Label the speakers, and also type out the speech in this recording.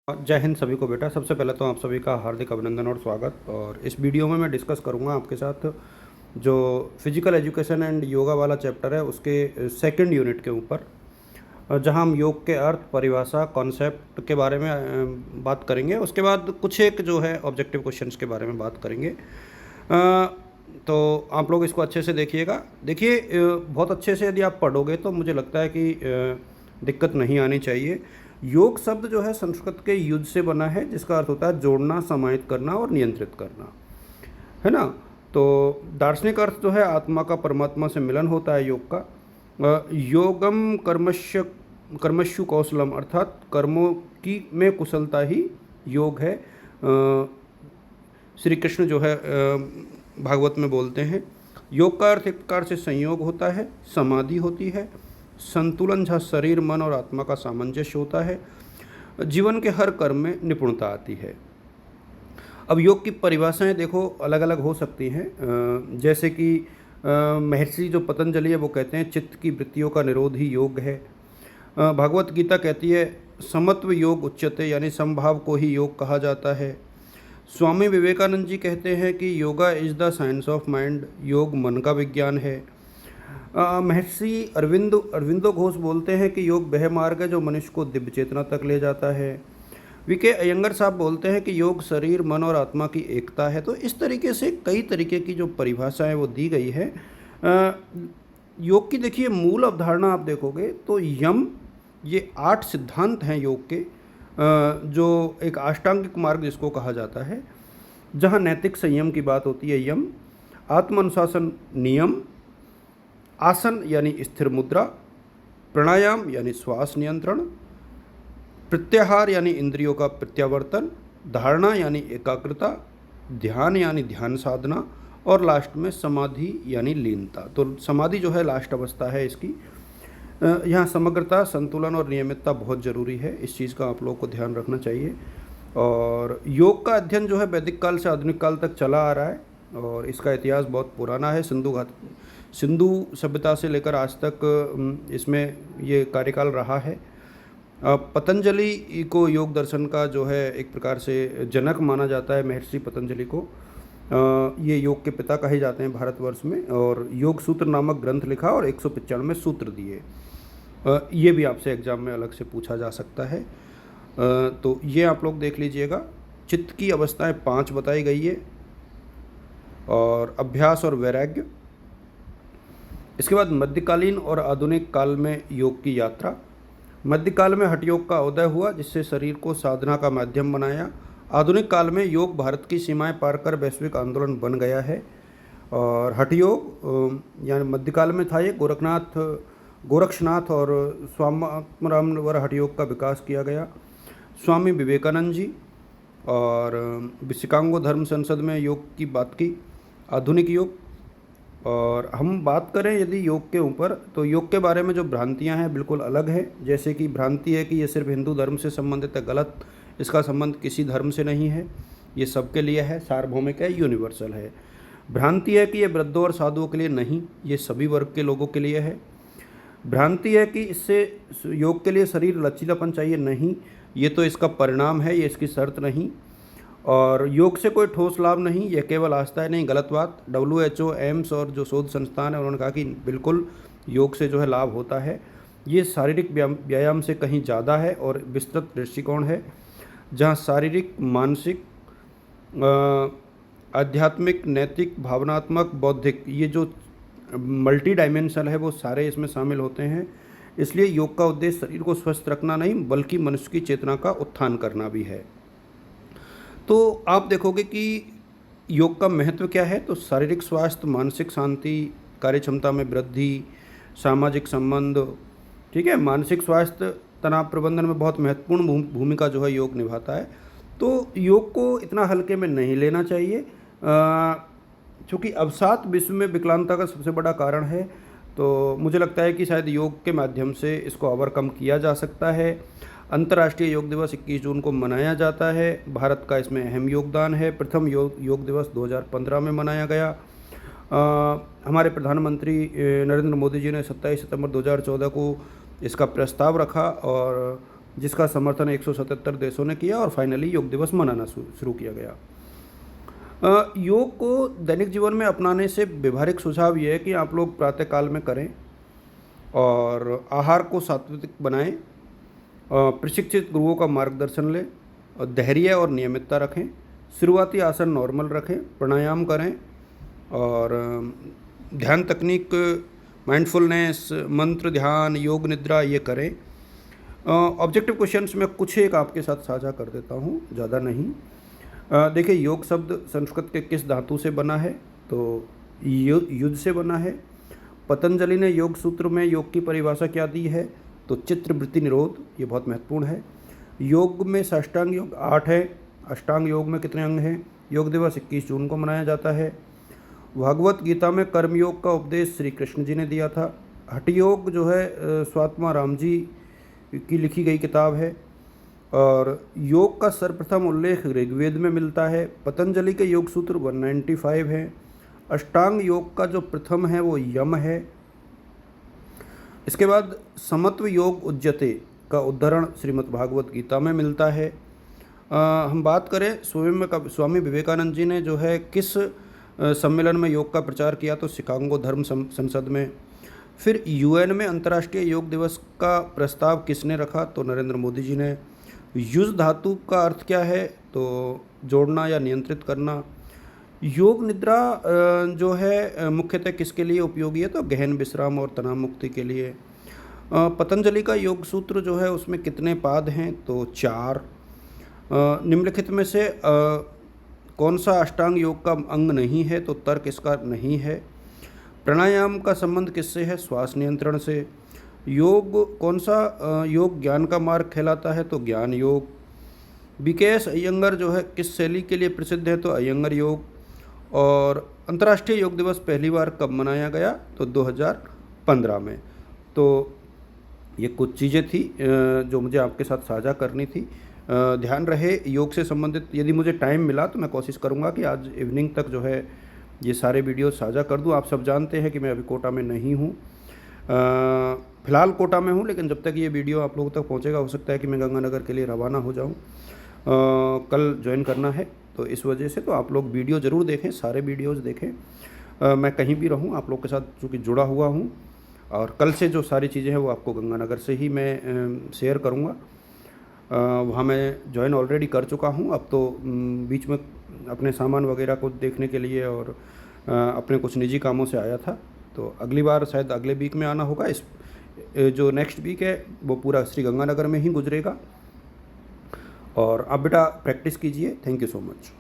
Speaker 1: जय हिंद सभी को बेटा। सबसे पहले तो आप सभी का हार्दिक अभिनंदन और स्वागत। और इस वीडियो में मैं डिस्कस करूंगा आपके साथ जो फिजिकल एजुकेशन एंड योगा वाला चैप्टर है उसके सेकंड यूनिट के ऊपर, जहां हम योग के अर्थ, परिभाषा, कॉन्सेप्ट के बारे में बात करेंगे। उसके बाद कुछ एक जो है ऑब्जेक्टिव क्वेश्चंस के बारे में बात करेंगे। तो आप लोग इसको अच्छे से देखिएगा। देखिए, बहुत अच्छे से यदि आप पढ़ोगे तो मुझे लगता है कि दिक्कत नहीं आनी चाहिए। योग शब्द जो है संस्कृत के युज से बना है, जिसका अर्थ होता है जोड़ना, समाहित करना और नियंत्रित करना, है ना। तो दार्शनिक अर्थ जो है आत्मा का परमात्मा से मिलन होता है योग का। योगम कर्मशु कौशलम, अर्थात कर्मों की में कुशलता ही योग है। श्री कृष्ण जो है भागवत में बोलते हैं। योग का अर्थ एक प्रकार से संयोग होता है, समाधि होती है, संतुलन जहाँ शरीर, मन और आत्मा का सामंजस्य होता है, जीवन के हर कर्म में निपुणता आती है। अब योग की परिभाषाएं देखो अलग अलग हो सकती हैं। जैसे कि महर्षि जो पतंजलि है वो कहते हैं चित्त की वृत्तियों का निरोध ही योग है। भागवत गीता कहती है समत्व योग उच्यते, यानी समभाव को ही योग कहा जाता है। स्वामी विवेकानंद जी कहते हैं कि yoga is the science of mind, योग मन का विज्ञान है। महर्षि अरविंदो घोष बोलते हैं कि योग वह मार्ग है जो मनुष्य को दिव्य चेतना तक ले जाता है। वीके अयंगर साहब बोलते हैं कि योग शरीर, मन और आत्मा की एकता है। तो इस तरीके से कई तरीके की जो परिभाषाएं वो दी गई है। योग की देखिए मूल अवधारणा आप देखोगे तो यम, ये 8 सिद्धांत हैं योग के, जो एक अष्टांगिक मार्ग जिसको कहा जाता है, जहाँ नैतिक संयम की बात होती है यम, आत्म अनुशासन नियम, आसन यानी स्थिर मुद्रा, प्राणायाम यानी श्वास नियंत्रण, प्रत्याहार यानी इंद्रियों का प्रत्यावर्तन, धारणा यानी एकाग्रता, ध्यान यानी ध्यान साधना, और लास्ट में समाधि यानी लीनता। तो समाधि जो है लास्ट अवस्था है इसकी। यहाँ समग्रता, संतुलन और नियमितता बहुत ज़रूरी है। इस चीज़ का आप लोग को ध्यान रखना चाहिए। और योग का अध्ययन जो है वैदिक काल से आधुनिक काल तक चला आ रहा है और इसका इतिहास बहुत पुराना है। सिंधु सभ्यता से लेकर आज तक इसमें ये कार्यकाल रहा है। पतंजलि को योग दर्शन का जो है एक प्रकार से जनक माना जाता है। महर्षि पतंजलि को ये योग के पिता कहे जाते हैं भारतवर्ष में। और योग सूत्र नामक ग्रंथ लिखा और 195 सूत्र दिए। ये भी आपसे एग्जाम में अलग से पूछा जा सकता है। तो ये आप लोग देख लीजिएगा। चित्त की अवस्थाएं 5 बताई गई है, और अभ्यास और वैराग्य। इसके बाद मध्यकालीन और आधुनिक काल में योग की यात्रा। मध्यकाल में हठ योग का उदय हुआ, जिससे शरीर को साधना का माध्यम बनाया। आधुनिक काल में योग भारत की सीमाएं पार कर वैश्विक आंदोलन बन गया है। और हठ योग यानी मध्यकाल में था, ये गोरक्षनाथ और स्वात्मारामवर हठ योग का विकास किया गया। स्वामी विवेकानंद जी और शिकागो धर्म संसद में योग की बात की, आधुनिक योग। और हम बात करें यदि योग के ऊपर, तो योग के बारे में जो भ्रांतियां हैं बिल्कुल अलग है। जैसे कि भ्रांति है कि ये सिर्फ हिंदू धर्म से संबंधित है। गलत, इसका संबंध किसी धर्म से नहीं है, ये सबके लिए है, सार्वभौमिक है, यूनिवर्सल है। भ्रांति है कि ये वृद्धों और साधुओं के लिए नहीं, ये सभी वर्ग के लोगों के लिए है। भ्रांति है कि इससे योग के लिए शरीर लचीलापन चाहिए, नहीं, ये तो इसका परिणाम है, ये इसकी शर्त नहीं। और योग से कोई ठोस लाभ नहीं, यह केवल आस्था है, नहीं, गलत बात। WHO, एम्स और जो शोध संस्थान है उन्होंने कहा कि बिल्कुल योग से जो है लाभ होता है। ये शारीरिक व्यायाम से कहीं ज़्यादा है और विस्तृत दृष्टिकोण है, जहाँ शारीरिक, मानसिक, आध्यात्मिक, नैतिक, भावनात्मक, बौद्धिक, ये जो मल्टी डायमेंशनल है वो सारे इसमें शामिल होते हैं। इसलिए योग का उद्देश्य शरीर को स्वस्थ रखना नहीं, बल्कि मनुष्य की चेतना का उत्थान करना भी है। तो आप देखोगे कि योग का महत्व क्या है। तो शारीरिक स्वास्थ्य, मानसिक शांति, कार्यक्षमता में वृद्धि, सामाजिक संबंध, ठीक है, मानसिक स्वास्थ्य, तनाव प्रबंधन में बहुत महत्वपूर्ण भूमिका जो है योग निभाता है। तो योग को इतना हल्के में नहीं लेना चाहिए, चूँकि अवसाद विश्व में विकलांगता का सबसे बड़ा कारण है। तो मुझे लगता है कि शायद योग के माध्यम से इसको ओवरकम किया जा सकता है। अंतर्राष्ट्रीय योग दिवस 21 जून को मनाया जाता है। भारत का इसमें अहम योगदान है। प्रथम योग दिवस 2015 में मनाया गया। हमारे प्रधानमंत्री नरेंद्र मोदी जी ने 27 सितंबर 2014 को इसका प्रस्ताव रखा और जिसका समर्थन 177 देशों ने किया और फाइनली योग दिवस मनाना शुरू किया गया। योग को दैनिक जीवन में अपनाने से व्यवहारिक सुझाव ये है कि आप लोग प्रातःकाल में करें और आहार को सात्विक बनाएं, प्रशिक्षित गुरुओं का मार्गदर्शन लें, धैर्य और नियमितता रखें, शुरुआती आसन नॉर्मल रखें, प्राणायाम करें और ध्यान तकनीक, माइंडफुलनेस, मंत्र ध्यान, योग निद्रा ये करें। ऑब्जेक्टिव क्वेश्चंस में कुछ एक आपके साथ साझा कर देता हूँ, ज़्यादा नहीं। देखिए, योग शब्द संस्कृत के किस धातु से बना है? तो युद्ध से बना है। पतंजलि ने योग सूत्र में योग की परिभाषा क्या दी है? तो चित्तवृत्ति निरोध, ये बहुत महत्वपूर्ण है। योग में साष्टांग योग 8 है। अष्टांग योग में कितने अंग हैं? योग दिवस 21 जून को मनाया जाता है। भागवत गीता में कर्मयोग का उपदेश श्री कृष्ण जी ने दिया था। हठ योग जो है स्वात्मा राम जी की लिखी गई किताब है और योग का सर्वप्रथम उल्लेख ऋग्वेद में मिलता है। पतंजलि के योग सूत्र 195 हैं। अष्टांग योग का जो प्रथम है वो यम है। इसके बाद समत्व योग उज्जते का उद्धरण श्रीमद् भागवत गीता में मिलता है। हम बात करें स्वामी विवेकानंद जी ने जो है किस सम्मेलन में योग का प्रचार किया? तो शिकागो धर्म संसद में। फिर यूएन में अंतर्राष्ट्रीय योग दिवस का प्रस्ताव किसने रखा? तो नरेंद्र मोदी जी ने। युज धातु का अर्थ क्या है? तो जोड़ना या नियंत्रित करना। योग निद्रा जो है मुख्यतः किसके लिए उपयोगी है? तो गहन विश्राम और तनाव मुक्ति के लिए। पतंजलि का योग सूत्र जो है उसमें कितने पाद हैं? तो 4। निम्नलिखित में से कौन सा अष्टांग योग का अंग नहीं है? तो तर्क इसका नहीं है। प्राणायाम का संबंध किससे है? श्वास नियंत्रण से। योग कौन सा योग ज्ञान का मार्ग कहलाता है? तो ज्ञान योग। बीकेएस अयंगर जो है किस शैली के लिए प्रसिद्ध है? तो अयंगर योग। और अंतर्राष्ट्रीय योग दिवस पहली बार कब मनाया गया? तो 2015 में। तो ये कुछ चीज़ें थी जो मुझे आपके साथ साझा करनी थी। ध्यान रहे योग से संबंधित यदि मुझे टाइम मिला तो मैं कोशिश करूँगा कि आज इवनिंग तक जो है ये सारे वीडियो साझा कर दूँ। आप सब जानते हैं कि मैं अभी कोटा में नहीं हूँ, फ़िलहाल कोटा में हूँ, लेकिन जब तक ये वीडियो आप लोगों तक पहुँचेगा हो सकता है कि मैं गंगानगर के लिए रवाना हो जाऊँ। कल ज्वाइन करना है तो इस वजह से तो आप लोग वीडियो ज़रूर देखें, सारे वीडियोज़ देखें। मैं कहीं भी रहूँ आप लोग के साथ चूँकि जुड़ा हुआ हूँ और कल से जो सारी चीज़ें हैं वो आपको गंगानगर से ही मैं शेयर करूँगा। वहाँ मैं ज्वाइन ऑलरेडी कर चुका हूँ। अब तो बीच में अपने सामान वगैरह को देखने के लिए और अपने कुछ निजी कामों से आया था, तो अगली बार शायद अगले वीक में आना होगा। इस जो नेक्स्ट वीक है वो पूरा श्री गंगानगर में ही गुजरेगा। और आप बेटा प्रैक्टिस कीजिए। Thank you so much.